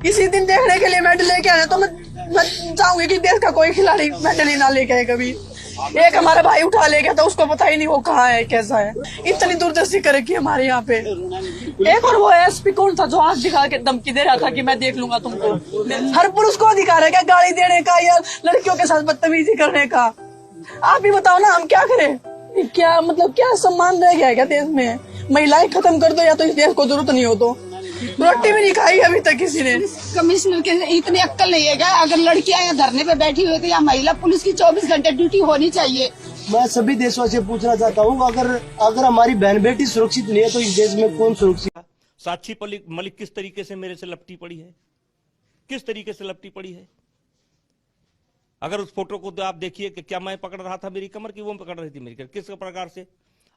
इसी दिन देखने के लिए मेडल लेके आया, तो मैं चाहूंगी कि देश का कोई खिलाड़ी मेडल ही ना लेके आए कभी। एक हमारा भाई उठा ले गया था, उसको पता ही नहीं वो कहाँ है कैसा है। इतनी दूरदर्शी कर रखी है हमारे यहाँ पे। एक और वो एसपी कौन था जो हाथ दिखा के धमकी दे रहा था कि मैं देख लूंगा तुमको। हर पुरुष को अधिकार है क्या गाली देने का या लड़कियों के साथ बदतमीजी करने का? आप ही बताओ ना, हम क्या करें? क्या मतलब क्या सम्मान रह गया है क्या देश में? महिलाएं खत्म कर दो या तो इस देश को जरूरत नहीं हो तो। रोटी भी नहीं खाई अभी तक किसी ने। कमिश्नर के इतनी अक्ल नहीं है क्या? अगर लड़कियां यहाँ धरने पे बैठी हुई थी या महिला पुलिस की 24 घंटे ड्यूटी होनी चाहिए। मैं सभी देशवासियों से पूछना चाहता हूँ, अगर हमारी बहन बेटी सुरक्षित नहीं है तो इस देश में कौन सुरक्षित? साक्षी मलिक किस तरीके से मेरे से लपटी पड़ी है, किस तरीके से लपटी पड़ी है। अगर उस फोटो को तो आप देखिए कि क्या मैं पकड़ रहा था मेरी कमर की वो पकड़ रही थी मेरी कमर, किस प्रकार से।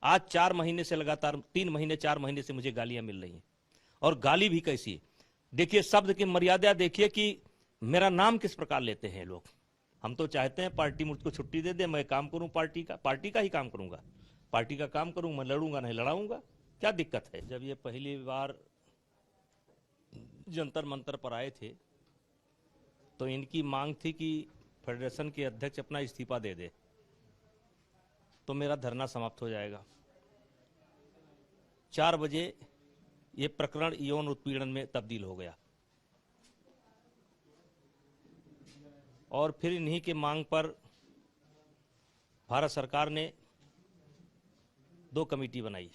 आज 4 महीने से लगातार 3 महीने 4 महीने से मुझे गालियां मिल रही हैं, और गाली भी कैसी है। देखिए शब्द की मर्यादा देखिए कि मेरा नाम किस प्रकार लेते हैं लोग। हम तो चाहते हैं पार्टी मुझको छुट्टी दे दे, मैं काम करूं पार्टी का ही काम करूंगा, पार्टी का काम करूं, मैं लड़ूंगा नहीं लड़ाऊंगा, क्या दिक्कत है। जब ये पहली बार जंतर मंतर पर आए थे तो इनकी मांग थी कि फेडरेशन के अध्यक्ष अपना इस्तीफा दे दे तो मेरा धरना समाप्त हो जाएगा। 4 बजे ये प्रकरण यौन उत्पीड़न में तब्दील हो गया, और फिर इन्हीं के मांग पर भारत सरकार ने 2 कमेटी बनाई।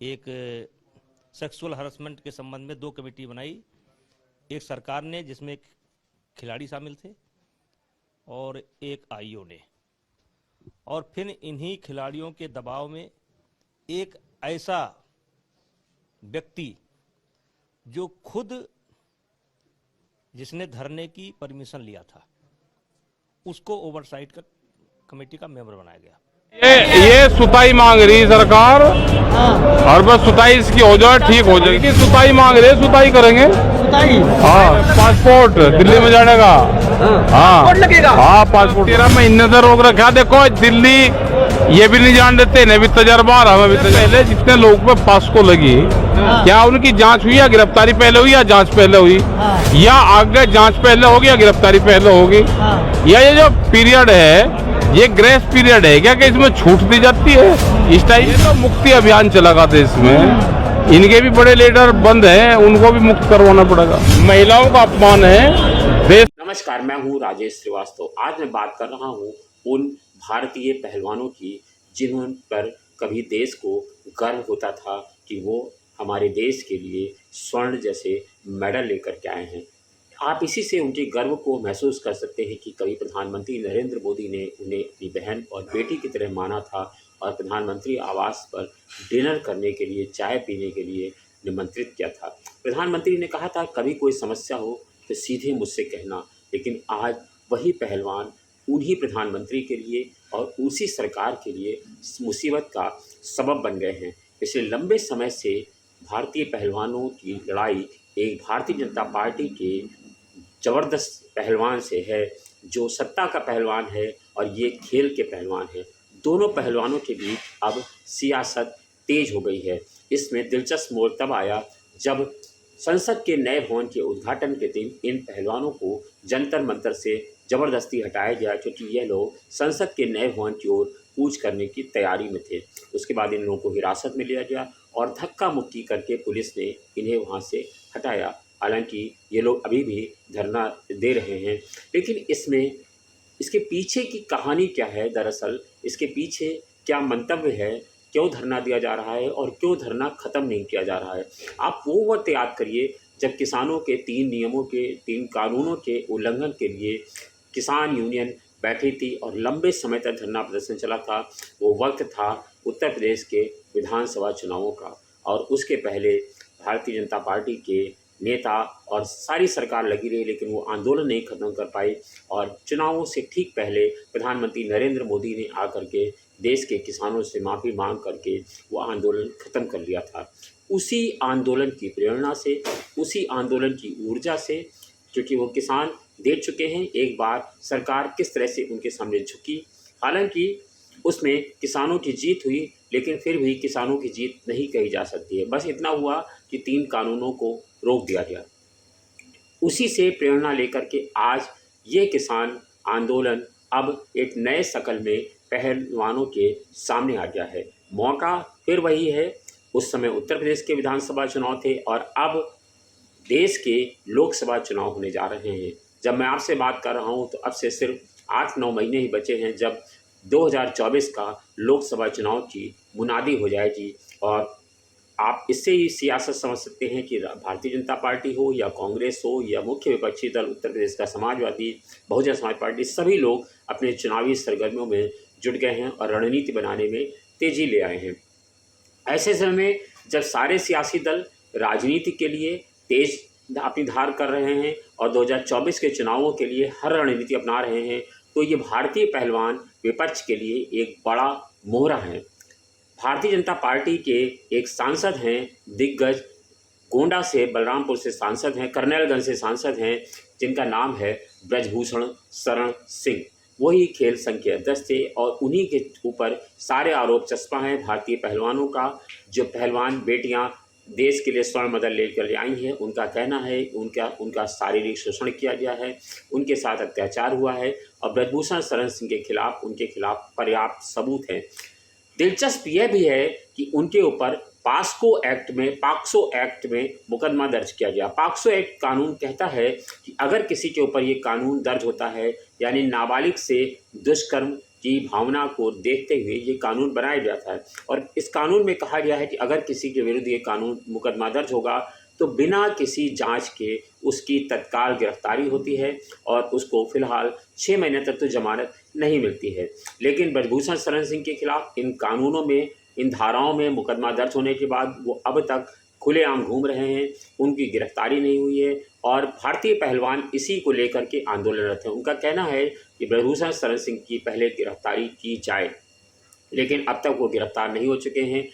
एक सेक्सुअल हरासमेंट के संबंध में 2 कमेटी बनाई, एक सरकार ने जिसमें खिलाड़ी शामिल थे और एक आईओ ने। और फिर इन्हीं खिलाड़ियों के दबाव में एक ऐसा व्यक्ति जो खुद जिसने धरने की परमिशन लिया था उसको ओवरसाइट का कमेटी का मेंबर बनाया गया। ये सुताई मांग रही सरकार, और बस सुताई इसकी हो जाए ठीक हो जाएगी। सुताई मांग रही है, सुताई करेंगे। हाँ, पासपोर्ट दिल्ली में जाने का। हाँ लगेगा। हाँ पासपोर्ट 13 महीने से रोक रखा। देखो दिल्ली ये भी नहीं जान देते, इन्हें भी तजर्बा, हमें भी पहले जितने लोग पे पास्को लगी, क्या उनकी जांच हुई या गिरफ्तारी पहले हुई या जांच पहले हुई, या आगे जांच पहले होगी या गिरफ्तारी पहले होगी, या ये जो पीरियड है ये ग्रेस पीरियड है क्या कि इसमें छूट दी जाती है? इस टाइप का मुक्ति अभियान चलेगा देश में। इनके भी बड़े लीडर बंद हैं, उनको भी मुक्त करवाना पड़ेगा। महिलाओं का अपमान है देश। नमस्कार, मैं हूँ राजेश श्रीवास्तव। आज मैं बात कर रहा हूँ उन भारतीय पहलवानों की जिन्हों पर कभी देश को गर्व होता था कि वो हमारे देश के लिए स्वर्ण जैसे मेडल लेकर के आए हैं। आप इसी से उनके गर्व को महसूस कर सकते हैं कि कभी प्रधानमंत्री नरेंद्र मोदी ने उन्हें अपनी बहन और बेटी की तरह माना था और प्रधानमंत्री आवास पर डिनर करने के लिए, चाय पीने के लिए निमंत्रित किया था। प्रधानमंत्री ने कहा था कभी कोई समस्या हो तो सीधे मुझसे कहना, लेकिन आज वही पहलवान उन्हीं प्रधानमंत्री के लिए और उसी सरकार के लिए मुसीबत का सबब बन गए हैं। पिछले लंबे समय से भारतीय पहलवानों की लड़ाई एक भारतीय जनता पार्टी के ज़बरदस्त पहलवान से है, जो सत्ता का पहलवान है और ये खेल के पहलवान है। दोनों पहलवानों के बीच अब सियासत तेज हो गई है। इसमें दिलचस्प मोड़ तब आया जब संसद के नए भवन के उद्घाटन के दिन इन पहलवानों को जंतर मंतर से ज़बरदस्ती हटाया गया, क्योंकि यह लोग संसद के नए भवन की ओर कूच करने की तैयारी में थे। उसके बाद इन लोगों को हिरासत में लिया गया और धक्का मुक्की करके पुलिस ने इन्हें वहाँ से हटाया। हालांकि ये लोग अभी भी धरना दे रहे हैं, लेकिन इसके पीछे की कहानी क्या है, दरअसल इसके पीछे क्या मंतव्य है, क्यों धरना दिया जा रहा है और क्यों धरना ख़त्म नहीं किया जा रहा है। आप वो वक्त याद करिए जब किसानों के 3 कानूनों के उल्लंघन के लिए किसान यूनियन बैठी थी और लंबे समय तक धरना प्रदर्शन चला था। वो वक्त था उत्तर प्रदेश के विधानसभा चुनावों का, और उसके पहले भारतीय जनता पार्टी के नेता और सारी सरकार लगी रही, लेकिन वो आंदोलन नहीं खत्म कर पाई। और चुनावों से ठीक पहले प्रधानमंत्री नरेंद्र मोदी ने आकर के देश के किसानों से माफ़ी मांग करके वो आंदोलन ख़त्म कर लिया था। उसी आंदोलन की प्रेरणा से, उसी आंदोलन की ऊर्जा से, क्योंकि वो किसान देख चुके हैं एक बार सरकार किस तरह से उनके सामने झुकी। हालांकि उसमें किसानों की जीत हुई, लेकिन फिर भी किसानों की जीत नहीं कही जा सकती है। बस इतना हुआ कि 3 कानूनों को रोक दिया गया। उसी से प्रेरणा लेकर के आज ये किसान आंदोलन अब एक नए शकल में पहलवानों के सामने आ गया है। मौका फिर वही है, उस समय उत्तर प्रदेश के विधानसभा चुनाव थे और अब देश के लोकसभा चुनाव होने जा रहे हैं। जब मैं आपसे बात कर रहा हूं तो अब से सिर्फ 8-9 महीने ही बचे हैं जब 2024 का लोकसभा चुनाव की मुनादी हो जाएगी। और आप इससे ही सियासत समझ सकते हैं कि भारतीय जनता पार्टी हो या कांग्रेस हो या मुख्य विपक्षी दल उत्तर प्रदेश का समाजवादी, बहुजन समाज पार्टी, सभी लोग अपने चुनावी सरगर्मियों में जुट गए हैं और रणनीति बनाने में तेजी ले आए हैं। ऐसे समय में जब सारे सियासी दल राजनीति के लिए तेज अपनी धार कर रहे हैं और 2024 के चुनावों के लिए हर रणनीति अपना रहे हैं, तो ये भारतीय पहलवान विपक्ष के लिए एक बड़ा मोहरा है। भारतीय जनता पार्टी के एक सांसद हैं दिग्गज, गोंडा से, बलरामपुर से सांसद हैं, करनैलगंज से सांसद हैं, जिनका नाम है ब्रजभूषण शरण सिंह। वही खेल संघ के अध्यक्ष थे और उन्हीं के ऊपर सारे आरोप चस्पा हैं भारतीय पहलवानों का। जो पहलवान बेटियां देश के लिए स्वर्ण मेडल लेकर आई हैं, उनका कहना है उनका शारीरिक शोषण किया गया है, उनके साथ अत्याचार हुआ है और ब्रजभूषण शरण सिंह के खिलाफ उनके खिलाफ पर्याप्त सबूत हैं। दिलचस्प यह भी है कि उनके ऊपर पाक्सो एक्ट में मुकदमा दर्ज किया गया। पाक्सो एक्ट कानून कहता है कि अगर किसी के ऊपर ये कानून दर्ज होता है, यानी नाबालिग से दुष्कर्म की भावना को देखते हुए ये कानून बनाया गया था और इस कानून में कहा गया है कि अगर किसी के विरुद्ध ये कानून मुकदमा दर्ज होगा तो बिना किसी जांच के उसकी तत्काल गिरफ्तारी होती है और उसको फिलहाल 6 महीने तक तो जमानत नहीं मिलती है। लेकिन ब्रजभूषण शरण सिंह के खिलाफ इन कानूनों में, इन धाराओं में मुकदमा दर्ज होने के बाद वो अब तक खुलेआम घूम रहे हैं, उनकी गिरफ्तारी नहीं हुई है और भारतीय पहलवान इसी को लेकर के आंदोलनरत हैं। उनका कहना है कि ब्रजभूषण शरण सिंह की पहले गिरफ्तारी की जाए, लेकिन अब तक वो गिरफ्तार नहीं हो चुके हैं।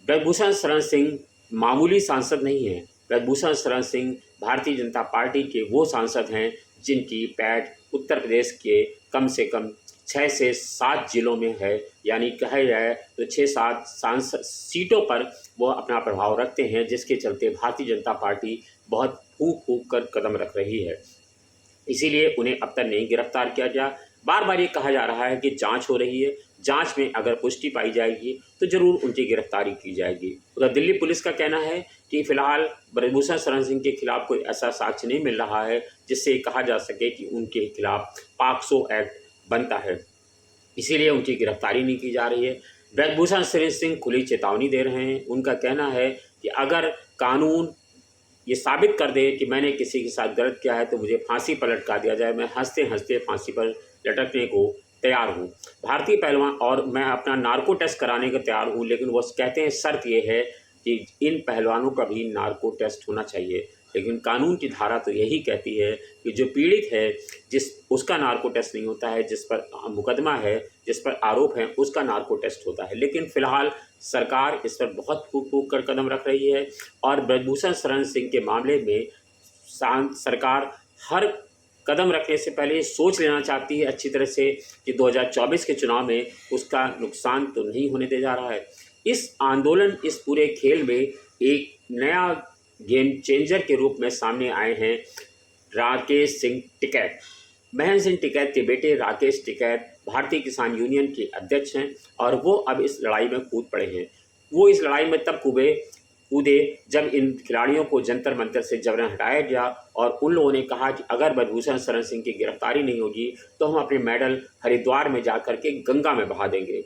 ब्रजभूषण शरण सिंह मामूली सांसद नहीं हैं। ब्रजभूषण शरण सिंह भारतीय जनता पार्टी के वो सांसद हैं जिनकी पैठ उत्तर प्रदेश के कम से कम 6 से 7 जिलों में है, यानी कहा जाए तो 6-7 सांसद सीटों पर वो अपना प्रभाव रखते हैं, जिसके चलते भारतीय जनता पार्टी बहुत फूंक कर कदम रख रही है। इसीलिए उन्हें अब तक नहीं गिरफ्तार किया गया। बार बार ये कहा जा रहा है कि जांच हो रही है, जांच में अगर पुष्टि पाई जाएगी तो जरूर उनकी गिरफ्तारी की जाएगी। उधर दिल्ली पुलिस का कहना है कि फिलहाल ब्रजभूषण शरण सिंह के खिलाफ कोई ऐसा साक्ष्य नहीं मिल रहा है जिससे कहा जा सके कि उनके खिलाफ पाक्सो एक्ट बनता है, इसीलिए उनकी गिरफ्तारी नहीं की जा रही है। ब्रजभूषण शरण सिंह खुली चेतावनी दे रहे हैं। उनका कहना है कि अगर कानून ये साबित कर दे कि मैंने किसी के साथ गलत किया है तो मुझे फांसी पर लटका दिया जाए, मैं हंसते हंसते फांसी पर लटकने को तैयार हूँ। भारतीय पहलवान और मैं अपना नार्को टेस्ट कराने को तैयार हूँ, लेकिन वो कहते हैं शर्त ये है कि इन पहलवानों का भी नार्को टेस्ट होना चाहिए। लेकिन कानून की धारा तो यही कहती है कि जो पीड़ित है उसका नार्को टेस्ट नहीं होता है, जिस पर मुकदमा है, जिस पर आरोप है, उसका नार्को टेस्ट होता है। लेकिन फिलहाल सरकार इस पर बहुत फूंक कर कदम रख रही है और ब्रजभूषण शरण सिंह के मामले में सरकार हर कदम रखने से पहले सोच लेना चाहती है अच्छी तरह से कि 2024 के चुनाव में उसका नुकसान तो नहीं होने दे जा रहा है। इस आंदोलन, इस पूरे खेल में एक नया गेम चेंजर के रूप में सामने आए हैं राकेश सिंह टिकैत। महेंद्र सिंह टिकैत के बेटे राकेश टिकैत भारतीय किसान यूनियन के अध्यक्ष हैं और वो अब इस लड़ाई में कूद पड़े हैं। वो इस लड़ाई में तब कूदे जब इन खिलाड़ियों को जंतर मंतर से जबरन हटाया गया और उन लोगों ने कहा कि अगर ब्रजभूषण शरण सिंह की गिरफ्तारी नहीं होगी तो हम अपने मेडल हरिद्वार में जाकर के गंगा में बहा देंगे।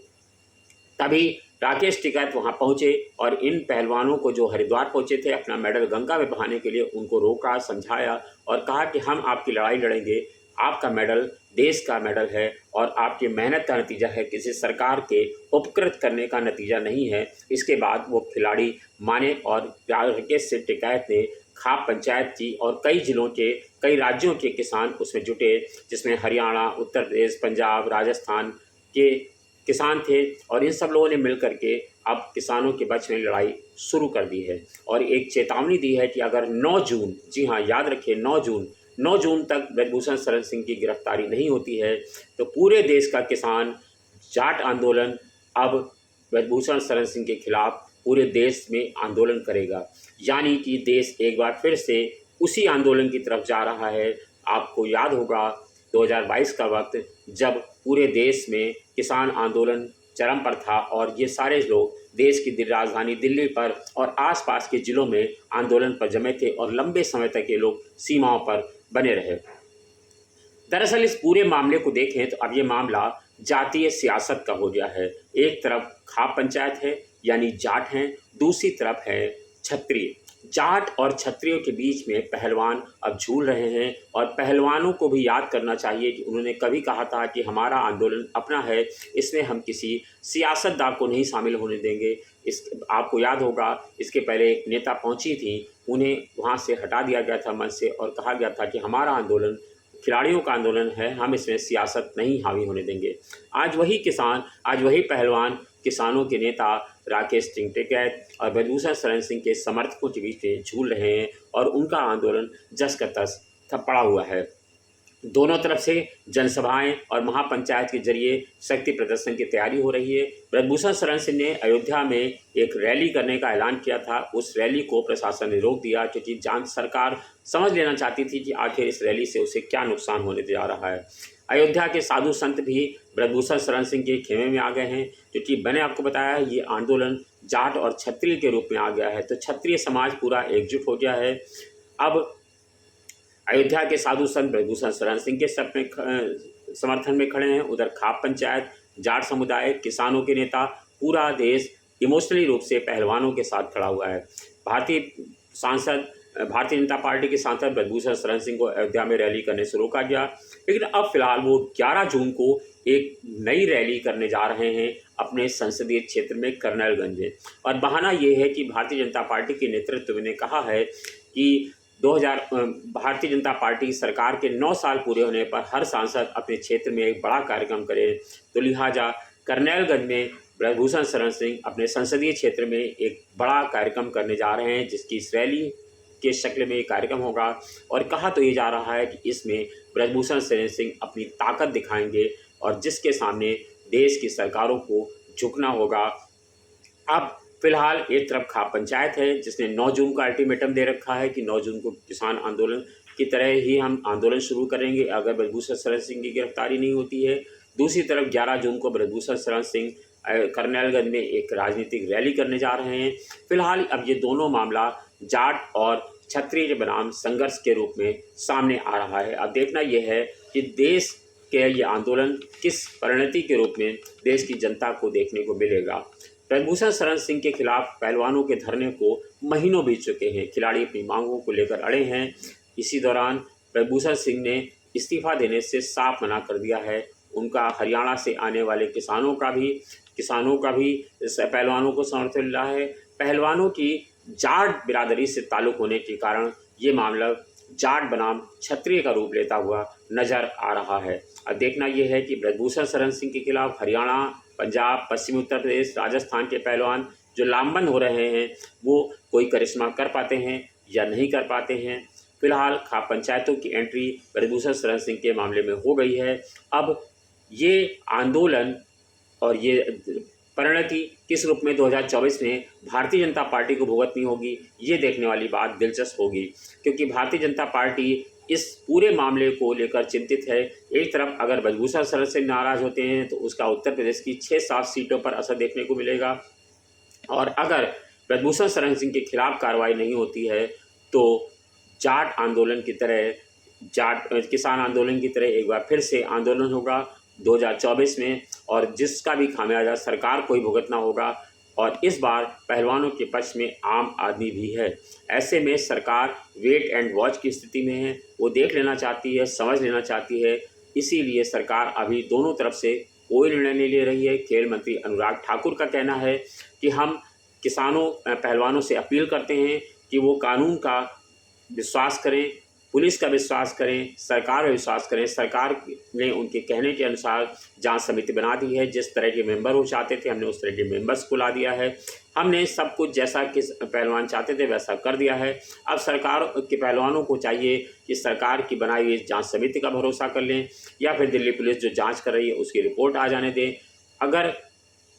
तभी राकेश टिकैत वहां पहुंचे और इन पहलवानों को जो हरिद्वार पहुंचे थे अपना मेडल गंगा में बहाने के लिए उनको रोका, समझाया और कहा कि हम आपकी लड़ाई लड़ेंगे, आपका मेडल देश का मेडल है और आपकी मेहनत का नतीजा है, किसी सरकार के उपकृत करने का नतीजा नहीं है। इसके बाद वो खिलाड़ी माने और राकेश सिंह टिकैत ने खाप पंचायत की और कई जिलों के, कई राज्यों के किसान उसमें जुटे, जिसमें हरियाणा, उत्तर प्रदेश, पंजाब, राजस्थान के किसान थे और इन सब लोगों ने मिल करके अब किसानों के पक्ष में लड़ाई शुरू कर दी है और एक चेतावनी दी है कि अगर 9 जून, जी हाँ याद रखिए 9 जून तक ब्रजभूषण शरण सिंह की गिरफ्तारी नहीं होती है तो पूरे देश का किसान जाट आंदोलन अब ब्रजभूषण शरण सिंह के खिलाफ पूरे देश में आंदोलन करेगा। यानी कि देश एक बार फिर से उसी आंदोलन की तरफ जा रहा है। आपको याद होगा 2022 का वक्त, जब पूरे देश में किसान आंदोलन चरम पर था और ये सारे लोग देश की राजधानी दिल्ली पर और आसपास के ज़िलों में आंदोलन पर जमे थे और लंबे समय तक ये लोग सीमाओं पर बने रहे। दरअसल इस पूरे मामले को देखें तो अब ये मामला जातीय सियासत का हो गया है। एक तरफ खाप पंचायत है यानी जाट हैं, दूसरी तरफ है क्षत्रिय। जाट और क्षत्रियों के बीच में पहलवान अब झूल रहे हैं और पहलवानों को भी याद करना चाहिए कि उन्होंने कभी कहा था कि हमारा आंदोलन अपना है, इसमें हम किसी सियासतदान को नहीं शामिल होने देंगे। आपको याद होगा इसके पहले एक नेता पहुंची थी, उन्हें वहां से हटा दिया गया था मंच से और कहा गया था कि हमारा आंदोलन खिलाड़ियों का आंदोलन है, हम इसमें सियासत नहीं हावी होने देंगे। आज वही किसान, आज वही पहलवान किसानों के नेता राकेश टिकैत और ब्रजभूषण शरण सिंह के समर्थकों के बीच में झूल रहे हैं और उनका आंदोलन जस का तस पड़ा हुआ है। दोनों तरफ से जनसभाएं और महापंचायत के जरिए शक्ति प्रदर्शन की तैयारी हो रही है। ब्रजभूषण शरण सिंह ने अयोध्या में एक रैली करने का ऐलान किया था, उस रैली को प्रशासन ने रोक दिया क्योंकि सरकार समझ लेना चाहती थी कि आखिर इस रैली से उसे क्या नुकसान होने जा रहा है। अयोध्या के साधु संत भी ब्रजभूषण शरण सिंह के खेमे में आ गए हैं क्योंकि मैंने आपको बताया ये आंदोलन जाट और क्षत्रिय के रूप में आ गया है, तो क्षत्रिय समाज पूरा एकजुट हो गया है। अब अयोध्या के साधु संत ब्रजभूषण शरण सिंह के समर्थन में खड़े हैं, उधर खाप पंचायत, जाट समुदाय, किसानों के नेता, पूरा देश इमोशनली रूप से पहलवानों के साथ खड़ा हुआ है। भारतीय जनता पार्टी के सांसद ब्रजभूषण शरण सिंह को अयोध्या में रैली करने से रोका गया, लेकिन अब फिलहाल वो 11 जून को एक नई रैली करने जा रहे हैं अपने संसदीय क्षेत्र में कर्नलगंज में। और बहाना ये है कि भारतीय जनता पार्टी के नेतृत्व ने कहा है कि भारतीय जनता पार्टी सरकार के 9 साल पूरे होने पर हर सांसद अपने क्षेत्र में एक बड़ा कार्यक्रम करे, तो लिहाजा कर्नलगंज में ब्रजभूषण शरण सिंह अपने संसदीय क्षेत्र में एक बड़ा कार्यक्रम करने जा रहे हैं, जिसकी इस रैली के शक्ल में एक कार्यक्रम होगा। और कहा तो ये जा रहा है कि इसमें ब्रजभूषण शरण सिंह अपनी ताकत दिखाएंगे और जिसके सामने देश की सरकारों को झुकना होगा। अब फिलहाल एक तरफ खाप पंचायत है जिसने 9 जून का अल्टीमेटम दे रखा है कि 9 जून को किसान आंदोलन की तरह ही हम आंदोलन शुरू करेंगे अगर ब्रजभूषण शरण सिंह की गिरफ्तारी नहीं होती है। दूसरी तरफ 11 जून को ब्रजभूषण शरण सिंह कर्नलगंज में एक राजनीतिक रैली करने जा रहे हैं। फिलहाल अब ये दोनों मामला जाट और क्षत्रिय बनाम संघर्ष के रूप में सामने आ रहा है। अब देखना यह है कि देश के ये आंदोलन किस परिणति के रूप में देश की जनता को देखने को मिलेगा। ब्रजभूषण शरण सिंह के खिलाफ पहलवानों के धरने को महीनों बीत चुके हैं, खिलाड़ी अपनी मांगों को लेकर अड़े हैं। इसी दौरान ब्रजभूषण सिंह ने इस्तीफा देने से साफ मना कर दिया है। उनका हरियाणा से आने वाले किसानों का भी पहलवानों को समर्थन मिला है। पहलवानों की जाट बिरादरी से ताल्लुक़ होने के कारण ये मामला जाट बनाम क्षत्रिय का रूप लेता हुआ नजर आ रहा है। अब देखना यह है कि ब्रजभूषण शरण सिंह के खिलाफ हरियाणा, पंजाब, पश्चिमी उत्तर प्रदेश, राजस्थान के पहलवान जो लामबंद हो रहे हैं वो कोई करिश्मा कर पाते हैं या नहीं कर पाते हैं। फिलहाल खाप पंचायतों की एंट्री ब्रजभूषण शरण सिंह के मामले में हो गई है। अब ये आंदोलन और ये परिणति किस रूप में 2024 में भारतीय जनता पार्टी को भुगतनी होगी, ये देखने वाली बात दिलचस्प होगी, क्योंकि भारतीय जनता पार्टी इस पूरे मामले को लेकर चिंतित है। एक तरफ अगर ब्रजभूषण शरण सिंह नाराज होते हैं तो उसका उत्तर प्रदेश की 6-7 सीटों पर असर देखने को मिलेगा, और अगर ब्रजभूषण शरण सिंह के खिलाफ कार्रवाई नहीं होती है तो जाट आंदोलन की तरह, किसान आंदोलन की तरह एक बार फिर से आंदोलन होगा 2024 में, और जिसका भी खामियाजा सरकार को ही भुगतना होगा। और इस बार पहलवानों के पक्ष में आम आदमी भी है। ऐसे में सरकार वेट एंड वॉच की स्थिति में है, वो देख लेना चाहती है, समझ लेना चाहती है। इसीलिए सरकार अभी दोनों तरफ से कोई निर्णय नहीं ले रही है। खेल मंत्री अनुराग ठाकुर का कहना है कि हम पहलवानों से अपील करते हैं कि वो कानून का विश्वास करें, पुलिस का विश्वास करें, सरकार पर विश्वास करें। सरकार ने उनके कहने के अनुसार जांच समिति बना दी है। जिस तरह के मेंबर वो चाहते थे हमने उस तरह के मेंबर्स को ला दिया है। हमने सब कुछ जैसा कि पहलवान चाहते थे वैसा कर दिया है। अब सरकार के पहलवानों को चाहिए कि सरकार की बनाई हुई जांच समिति का भरोसा कर लें, या फिर दिल्ली पुलिस जो जाँच कर रही है उसकी रिपोर्ट आ जाने दें। अगर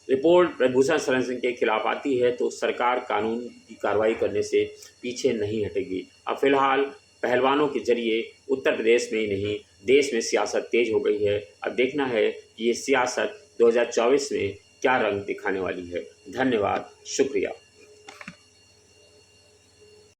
रिपोर्ट ब्रजभूषण शरण सिंह के खिलाफ आती है तो सरकार कानून की कार्रवाई करने से पीछे नहीं हटेगी। अब फिलहाल पहलवानों के जरिए उत्तर प्रदेश में ही नहीं देश में सियासत तेज हो गई है। अब देखना है कि ये सियासत 2024 में क्या रंग दिखाने वाली है। धन्यवाद, शुक्रिया।